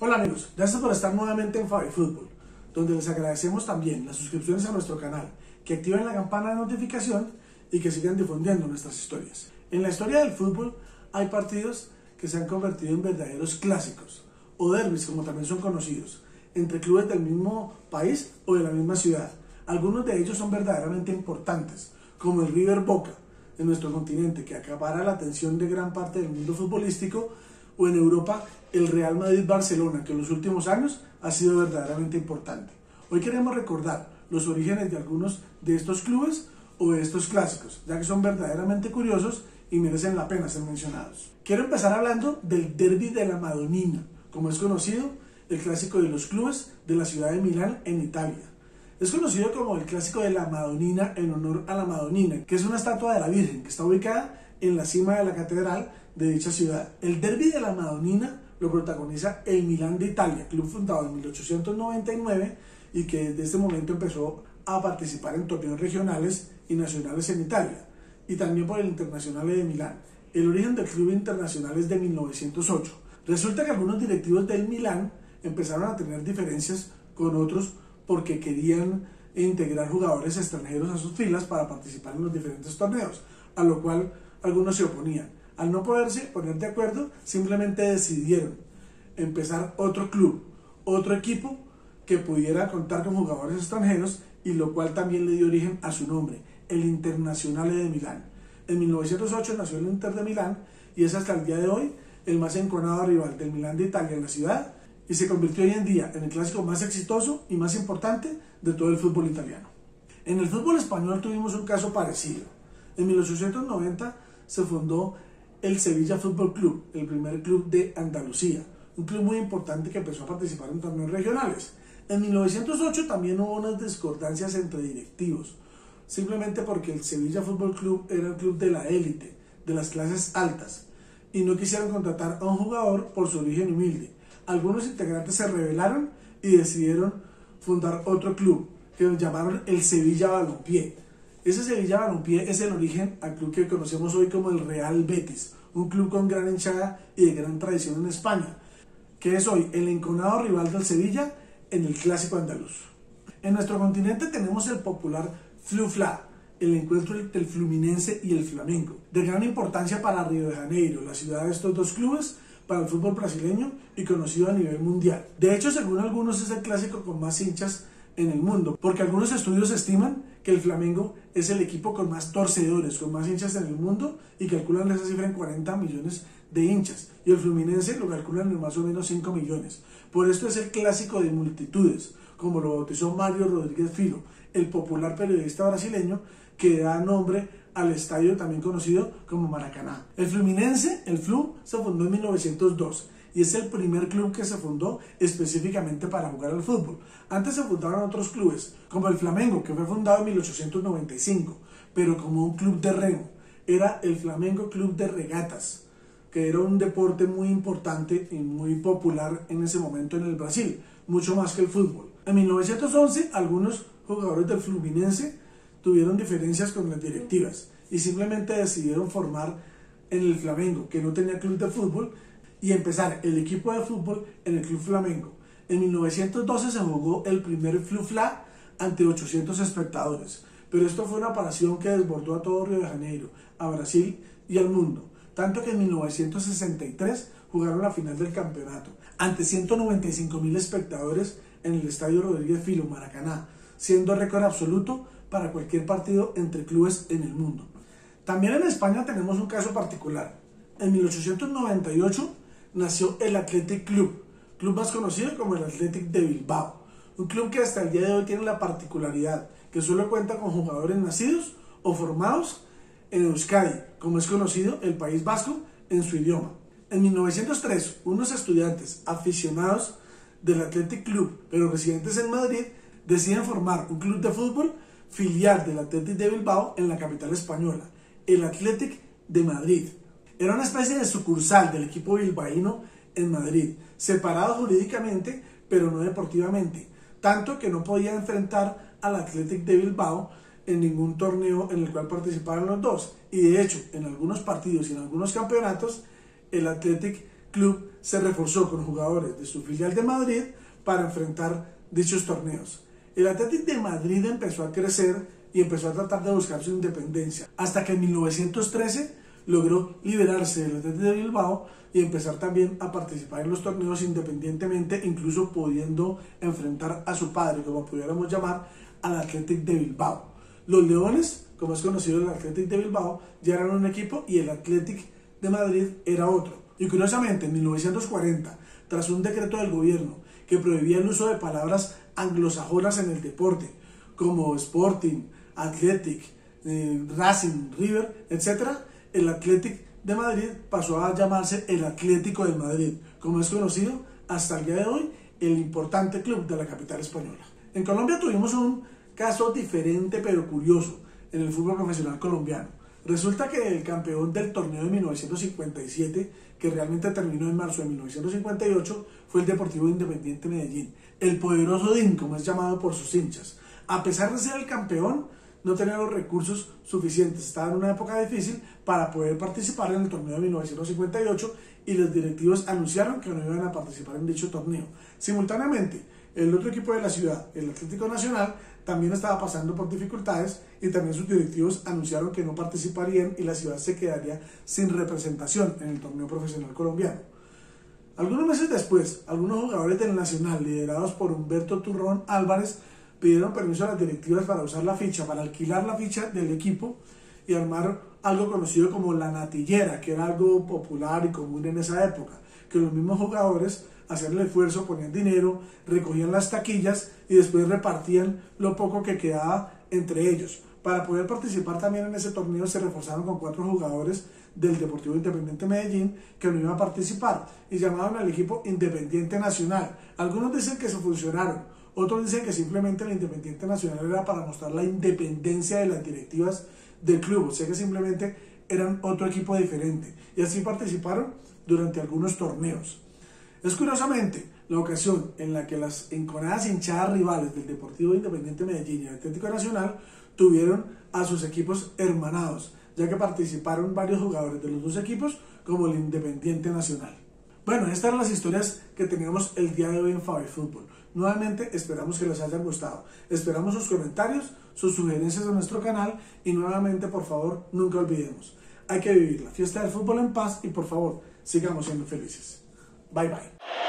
Hola amigos, gracias por estar nuevamente en Fabi Fútbol, donde les agradecemos también las suscripciones a nuestro canal, que activen la campana de notificación y que sigan difundiendo nuestras historias. En la historia del fútbol hay partidos que se han convertido en verdaderos clásicos, o derbis como también son conocidos, entre clubes del mismo país o de la misma ciudad. Algunos de ellos son verdaderamente importantes, como el River Boca en nuestro continente, que acapara la atención de gran parte del mundo futbolístico, o en Europa el Real Madrid-Barcelona, que en los últimos años ha sido verdaderamente importante. Hoy queremos recordar los orígenes de algunos de estos clubes o de estos clásicos, ya que son verdaderamente curiosos y merecen la pena ser mencionados. Quiero empezar hablando del Derby de la Madonnina, como es conocido, el clásico de los clubes de la ciudad de Milán en Italia. Es conocido como el clásico de la Madonnina en honor a la Madonnina, que es una estatua de la Virgen que está ubicada en la cima de la catedral de dicha ciudad. El Derby de la Madonnina lo protagoniza el Milán de Italia, club fundado en 1899 y que desde este momento empezó a participar en torneos regionales y nacionales en Italia, y también por el Internazionale de Milán. El origen del club internacional es de 1908. Resulta que algunos directivos del Milán empezaron a tener diferencias con otros porque querían integrar jugadores extranjeros a sus filas para participar en los diferentes torneos, a lo cual algunos se oponían. Al no poderse poner de acuerdo, simplemente decidieron empezar otro club, otro equipo que pudiera contar con jugadores extranjeros, y lo cual también le dio origen a su nombre, el Internazionale de Milán. En 1908 nació el Inter de Milán y es hasta el día de hoy el más enconado rival del Milán de Italia en la ciudad, y se convirtió hoy en día en el clásico más exitoso y más importante de todo el fútbol italiano. En el fútbol español tuvimos un caso parecido. En 1890 se fundó el Sevilla Fútbol Club, el primer club de Andalucía, un club muy importante que empezó a participar en torneos regionales. En 1908 también hubo unas discordancias entre directivos, simplemente porque el Sevilla Fútbol Club era el club de la élite, de las clases altas, y no quisieron contratar a un jugador por su origen humilde. Algunos integrantes se rebelaron y decidieron fundar otro club, que llamaron el Sevilla Balompié. Ese Sevilla Balompié es el origen al club que conocemos hoy como el Real Betis, un club con gran hinchada y de gran tradición en España, que es hoy el enconado rival del Sevilla en el clásico andaluz. En nuestro continente tenemos el popular Flu-Fla, el encuentro entre el Fluminense y el Flamengo, de gran importancia para Río de Janeiro, la ciudad de estos dos clubes, para el fútbol brasileño y conocido a nivel mundial. De hecho, según algunos, es el clásico con más hinchas en el mundo, porque algunos estudios estiman que el Flamengo es el equipo con más torcedores, con más hinchas en el mundo, y calculan esa cifra en 40 millones de hinchas, y el Fluminense lo calculan en más o menos 5 millones. Por esto es el clásico de multitudes, como lo bautizó Mario Rodríguez Filho, el popular periodista brasileño que da nombre al estadio también conocido como Maracaná. El Fluminense, el Flu, se fundó en 1902 y es el primer club que se fundó específicamente para jugar al fútbol. Antes se fundaron otros clubes, como el Flamengo, que fue fundado en 1895, pero como un club de remo. Era el Flamengo Club de Regatas, que era un deporte muy importante y muy popular en ese momento en el Brasil, mucho más que el fútbol. En 1911, algunos jugadores del Fluminense tuvieron diferencias con las directivas y simplemente decidieron formar en el Flamengo, que no tenía club de fútbol, y empezar el equipo de fútbol en el Club Flamengo. En 1912 se jugó el primer Flu-Fla ante 800 espectadores, pero esto fue una aparición que desbordó a todo Río de Janeiro, a Brasil y al mundo, tanto que en 1963 jugaron la final del campeonato ante 195.000 espectadores en el estadio Rodríguez Filho, Maracaná, siendo récord absoluto para cualquier partido entre clubes en el mundo. También en España tenemos un caso particular. En 1898 nació el Athletic Club, club más conocido como el Athletic de Bilbao, un club que hasta el día de hoy tiene la particularidad que solo cuenta con jugadores nacidos o formados en Euskadi, como es conocido el País Vasco en su idioma. En 1903, unos estudiantes aficionados del Athletic Club, pero residentes en Madrid, deciden formar un club de fútbol filial del Athletic de Bilbao en la capital española, el Athletic de Madrid. Era una especie de sucursal del equipo bilbaíno en Madrid, separado jurídicamente, pero no deportivamente, tanto que no podía enfrentar al Athletic de Bilbao en ningún torneo en el cual participaran los dos, y de hecho, en algunos partidos y en algunos campeonatos, el Athletic club se reforzó con jugadores de su filial de Madrid para enfrentar dichos torneos. El Athletic de Madrid empezó a crecer y empezó a tratar de buscar su independencia, hasta que en 1913 logró liberarse del Athletic de Bilbao y empezar también a participar en los torneos independientemente, incluso pudiendo enfrentar a su padre, como pudiéramos llamar, al Athletic de Bilbao. Los Leones, como es conocido el Athletic de Bilbao, ya eran un equipo y el Athletic de Madrid era otro. Y curiosamente, en 1940, tras un decreto del gobierno que prohibía el uso de palabras anglosajonas en el deporte, como Sporting, Athletic, Racing, River, etc., el Athletic de Madrid pasó a llamarse el Atlético de Madrid, como es conocido hasta el día de hoy el importante club de la capital española. En Colombia tuvimos un caso diferente pero curioso en el fútbol profesional colombiano. Resulta que el campeón del torneo de 1957, que realmente terminó en marzo de 1958, fue el Deportivo Independiente Medellín, el poderoso DIN, como es llamado por sus hinchas. A pesar de ser el campeón, no tenía los recursos suficientes, estaba en una época difícil para poder participar en el torneo de 1958 y los directivos anunciaron que no iban a participar en dicho torneo. Simultáneamente, el otro equipo de la ciudad, el Atlético Nacional, también estaba pasando por dificultades y también sus directivos anunciaron que no participarían y la ciudad se quedaría sin representación en el torneo profesional colombiano. Algunos meses después, algunos jugadores del Nacional, liderados por Humberto Turrón Álvarez, pidieron permiso a las directivas para usar la ficha, para alquilar la ficha del equipo y armar algo conocido como la natillera, que era algo popular y común en esa época, que los mismos jugadores hacían el esfuerzo, ponían dinero, recogían las taquillas y después repartían lo poco que quedaba entre ellos. Para poder participar también en ese torneo se reforzaron con 4 jugadores del Deportivo Independiente Medellín que no iban a participar y llamaban al equipo Independiente Nacional. Algunos dicen que se fusionaron, otros dicen que simplemente el Independiente Nacional era para mostrar la independencia de las directivas del club, o sea que simplemente eran otro equipo diferente y así participaron durante algunos torneos. Es curiosamente la ocasión en la que las enconadas hinchadas rivales del Deportivo Independiente Medellín y el Atlético Nacional tuvieron a sus equipos hermanados, ya que participaron varios jugadores de los dos equipos como el Independiente Nacional. Bueno, estas eran las historias que teníamos el día de hoy en Fabi Fútbol. Nuevamente esperamos que les hayan gustado. Esperamos sus comentarios, sus sugerencias en nuestro canal y nuevamente, por favor, nunca olvidemos, hay que vivir la fiesta del fútbol en paz y por favor, sigamos siendo felices. Bye bye.